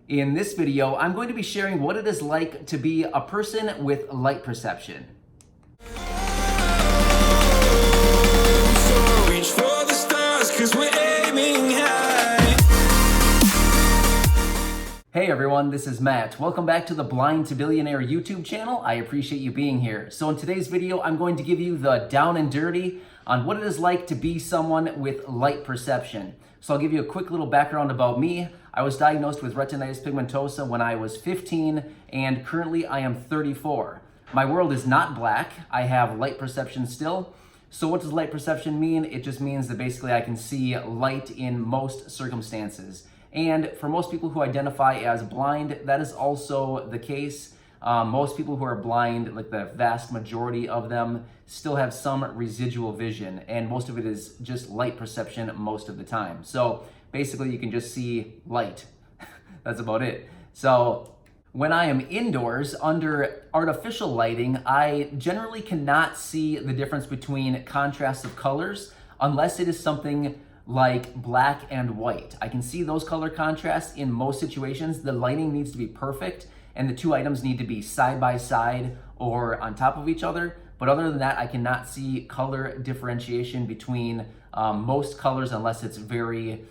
In this video, I'm going to be sharing what it is like to be a person with light perception. Reach for the stars, 'cause we're aiming high. Hey everyone, this is Matt. Welcome back to the Blind to Billionaire YouTube channel. I appreciate you being here. So in today's video, I'm going to give you the down and dirty on what it is like to be someone with light perception. So I'll give you a quick little background about me. I was diagnosed with retinitis pigmentosa when I was 15, and currently I am 34. My world is not black. I have light perception still. So what does light perception mean? It just means that basically I can see light in most circumstances. And for most people who identify as blind, that is also the case. Most people who are blind, like the vast majority of them, still have some residual vision, and most of it is just light perception most of the time. So basically you can just see light. That's about it. So when I am indoors under artificial lighting, I generally cannot see the difference between contrasts of colors unless it is something like black and white. I can see those color contrasts in most situations. The lighting needs to be perfect and the two items need to be side by side or on top of each other. But other than that, I cannot see color differentiation between most colors unless it's very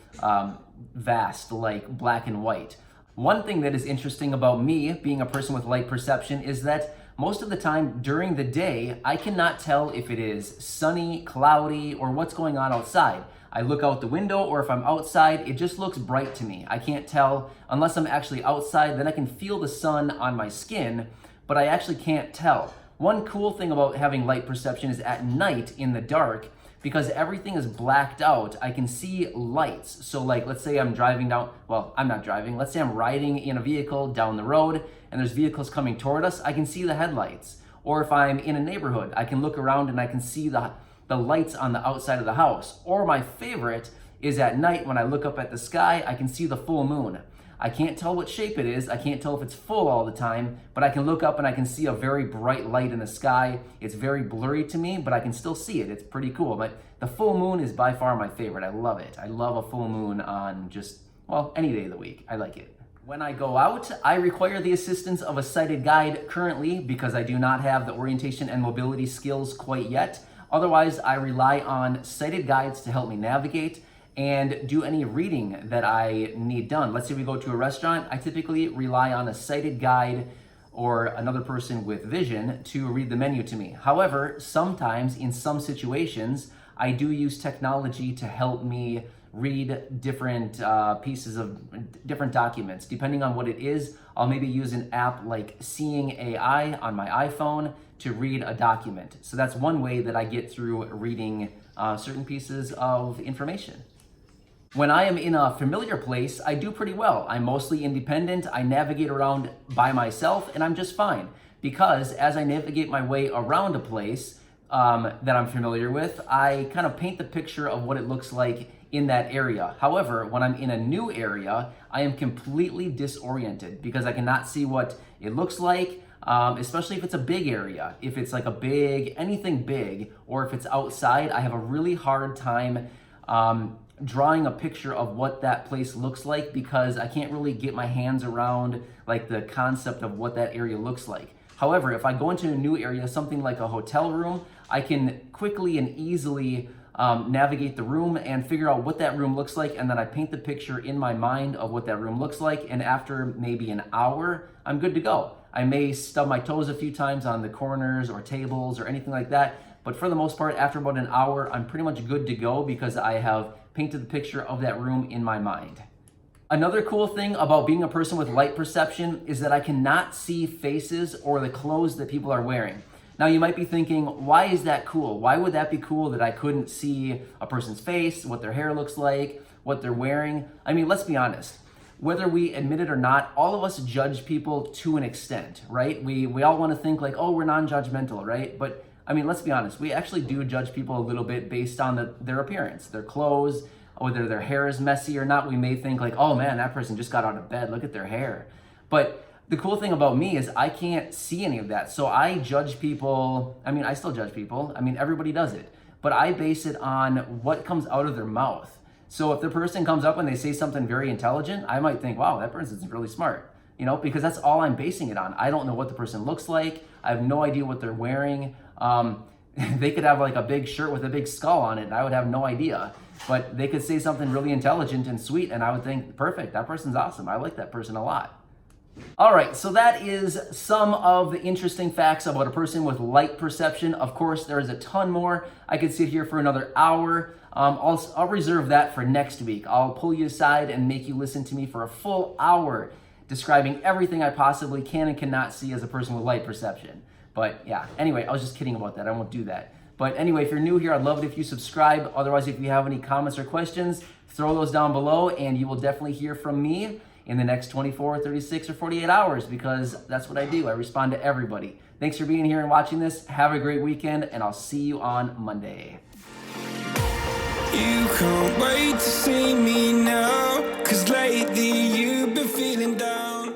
vast, like black and white. One thing that is interesting about me being a person with light perception is that most of the time during the day, I cannot tell if it is sunny, cloudy, or what's going on outside. I look out the window, or if I'm outside, it just looks bright to me. I can't tell unless I'm actually outside, then I can feel the sun on my skin, but I actually can't tell. One cool thing about having light perception is at night in the dark, because everything is blacked out, I can see lights. So like, let's say I'm driving down, well, I'm not driving. Let's say I'm riding in a vehicle down the road and there's vehicles coming toward us, I can see the headlights. Or if I'm in a neighborhood, I can look around and I can see the lights on the outside of the house. Or my favorite is at night when I look up at the sky, I can see the full moon. I can't tell what shape it is. I can't tell if it's full all the time, but I can look up and I can see a very bright light in the sky. It's very blurry to me, but I can still see it. It's pretty cool. But the full moon is by far my favorite. I love it. I love a full moon on just, well, any day of the week. I like it. When I go out, I require the assistance of a sighted guide currently because I do not have the orientation and mobility skills quite yet. Otherwise, I rely on sighted guides to help me navigate and do any reading that I need done. Let's say we go to a restaurant, I typically rely on a sighted guide or another person with vision to read the menu to me. However, sometimes in some situations, I do use technology to help me read different pieces of different documents. Depending on what it is, I'll maybe use an app like Seeing AI on my iPhone to read a document. So that's one way that I get through reading certain pieces of information. When I am in a familiar place, I do pretty well. I'm mostly independent. I navigate around by myself and I'm just fine because as I navigate my way around a place that I'm familiar with, I kind of paint the picture of what it looks like in that area. However, when I'm in a new area, I am completely disoriented because I cannot see what it looks like, especially if it's a big area. If it's like anything big, or if it's outside, I have a really hard time drawing a picture of what that place looks like because I can't really get my hands around like the concept of what that area looks like. However, if I go into a new area, something like a hotel room, I can quickly and easily navigate the room and figure out what that room looks like, and then I paint the picture in my mind of what that room looks like, and after maybe an hour, I'm good to go. I may stub my toes a few times on the corners or tables or anything like that, but for the most part, after about an hour, I'm pretty much good to go because I have painted the picture of that room in my mind. Another cool thing about being a person with light perception is that I cannot see faces or the clothes that people are wearing. Now you might be thinking, why is that cool? Why would that be cool that I couldn't see a person's face, what their hair looks like, what they're wearing? I mean, let's be honest. Whether we admit it or not, all of us judge people to an extent, right? We all want to think like, oh, we're non-judgmental, right? But I mean, let's be honest. We actually do judge people a little bit based on their appearance, their clothes, whether their hair is messy or not. We may think like, oh man, that person just got out of bed. Look at their hair. But the cool thing about me is I can't see any of that. So I judge people. I mean, I still judge people. I mean, everybody does it. But I base it on what comes out of their mouth. So if the person comes up and they say something very intelligent, I might think, wow, that person's really smart, because that's all I'm basing it on. I don't know what the person looks like. I have no idea what they're wearing. They could have like a big shirt with a big skull on it, and I would have no idea. But they could say something really intelligent and sweet, and I would think, perfect, that person's awesome. I like that person a lot. All right, so that is some of the interesting facts about a person with light perception. Of course, there is a ton more. I could sit here for another hour. I'll reserve that for next week. I'll pull you aside and make you listen to me for a full hour describing everything I possibly can and cannot see as a person with light perception. But yeah, anyway, I was just kidding about that. I won't do that. But anyway, if you're new here, I'd love it if you subscribe. Otherwise, if you have any comments or questions, throw those down below and you will definitely hear from me in the next 24, 36, or 48 hours because that's what I do. I respond to everybody. Thanks for being here and watching this. Have a great weekend, and I'll see you on Monday. You can't wait to see me now, 'cause lately you've been feeling down.